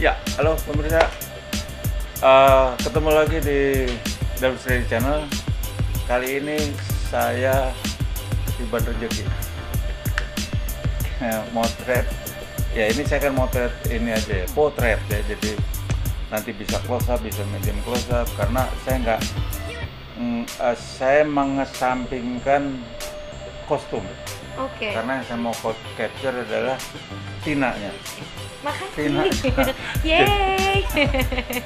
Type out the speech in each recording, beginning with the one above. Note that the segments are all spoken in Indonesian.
Ya, halo pemirsa, ketemu lagi di DarwisVlog channel. Kali ini saya di Bandar Jati, motret. Ya ini saya kan motret ini aja ya, potret ya. Jadi nanti bisa close up, bisa medium close up. Karena saya nggak, saya mengesampingkan kostum. Oke. Karena yang saya mau capture adalah Tyna-nya. Makasih. Yeay.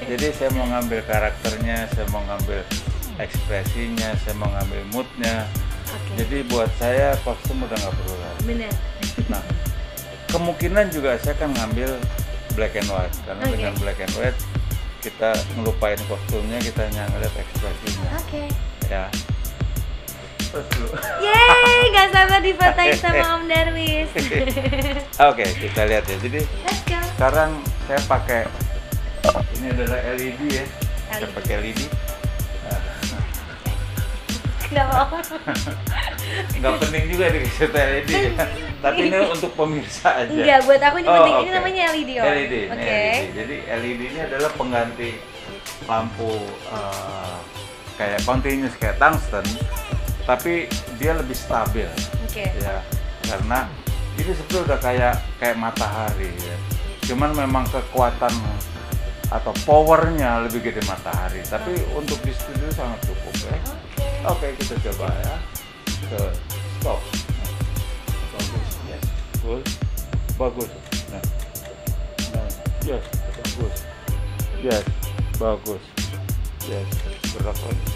Jadi saya mau ngambil karakternya, saya mau ngambil ekspresinya, saya mau ngambil moodnya. Jadi buat saya kostum udah nggak perlu lagi. Bener. Nah, kemungkinan juga saya akan ngambil black and white karena dengan black and white kita ngelupain kostumnya, kita hanya ngeliat ekspresinya. Ya. Terus dulu. Yeay, nggak sabar difotoin sama Om Darwis. Oke, kita lihat ya. Jadi Let's go. sekarang saya pakai ini adalah LED ya. Saya pakai LED. Kenapa? Nggak penting juga dikasih LED ya. Tapi ini untuk pemirsa aja. Enggak, buat aku ini penting. Ini namanya LED Om. LED. LED. Jadi LED ini adalah pengganti lampu kayak continuous kayak tungsten, tapi dia lebih stabil. Ya, karena ini sebenarnya udah kayak matahari ya. Cuman memang kekuatan atau powernya lebih gede matahari. Tapi untuk di studio sangat cukup ya. Oke, kita coba ya. Ke stop. Bagus, yes, cool, bagus. Nah, yes, bagus, yes, bagus, yes, gerak lagi.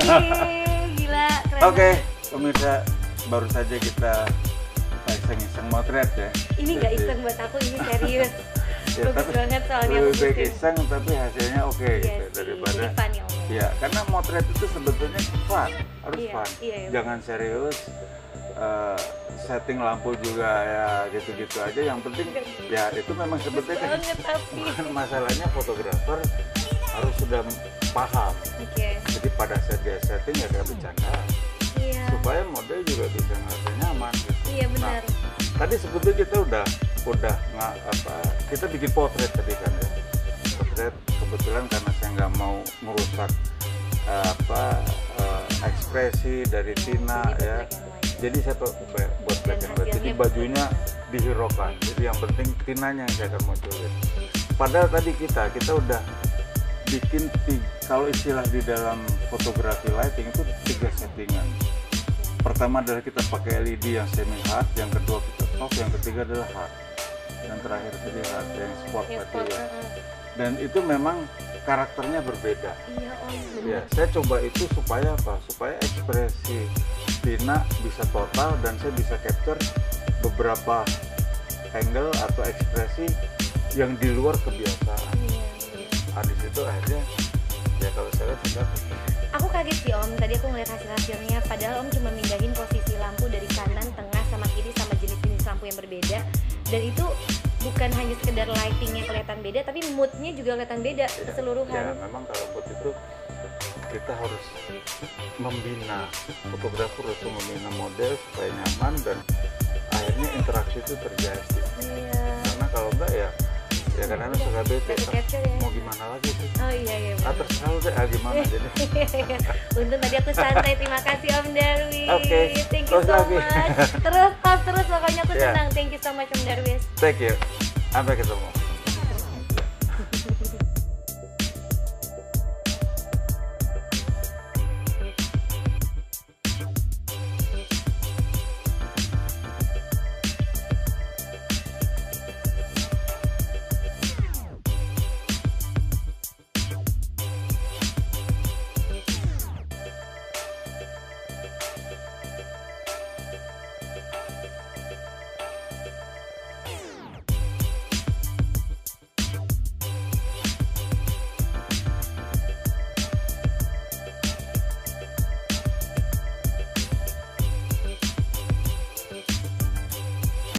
Gila, keren. Oke, pemirsa, baru saja kita iseng-iseng motret ya. Ini nggak iseng buat aku, ini serius. Ya, bagus banget soalnya. lebih baik iseng tapi hasilnya oke gitu daripada. Jadi fun ya, Om. Ya, karena motret itu sebetulnya fun, harus Iya, fun. iya. Jangan serius. Setting lampu juga ya gitu-gitu aja. Yang penting ya itu memang sebetulnya bukan masalahnya, fotografer harus sudah paham. Jadi pada saat dia setting ya kayak bercanda. Iya. Supaya model juga bisa ngerasa nyaman gitu. Iya benar. Nah, tadi sebetulnya kita udah kita bikin potret tadi kan ya. Potret kebetulan karena saya nggak mau merusak ekspresi dari Tyna ya. Jadi saya buat black and white. Jadi bajunya dihiraukan. Jadi yang penting Tynanya yang saya akan munculin. Padahal tadi kita udah bikin kalau istilah di dalam fotografi lighting itu 3 settingan. Pertama adalah kita pakai LED yang semi hard, yang kedua kita soft, yang ketiga adalah hard, yang terakhir tadi hard yang sport tadi ya. Dan itu memang karakternya berbeda. Iya, Om. Ya, saya coba itu supaya apa? Supaya ekspresi Tyna bisa total dan saya bisa capture beberapa angle atau ekspresi yang di luar kebiasaan. Nah, di situ akhirnya ya kalau saya lihat sudah. Aku kaget sih Om, tadi aku ngeliat hasilnya, padahal Om cuma mindahin posisi lampu dari kanan, tengah, sama kiri sama jenis-jenis lampu yang berbeda. Dan itu bukan hanya sekedar lightingnya kelihatan beda, tapi moodnya juga kelihatan beda keseluruhan. Ya memang kalau mood itu kita harus membina, fotografer harus membina model supaya nyaman dan akhirnya interaksi itu terjadi. Iya. Karena kalau enggak ya kadang-kadang suka bete, mau gimana lagi sih? Oh iya. Terserah lu deh, gimana jadi. Untung tadi aku santai, terima kasih Om Darwis. Oke, thank you so much. Terus pokoknya aku senang. Thank you so much Om Darwis. Thank you, sampai ketemu.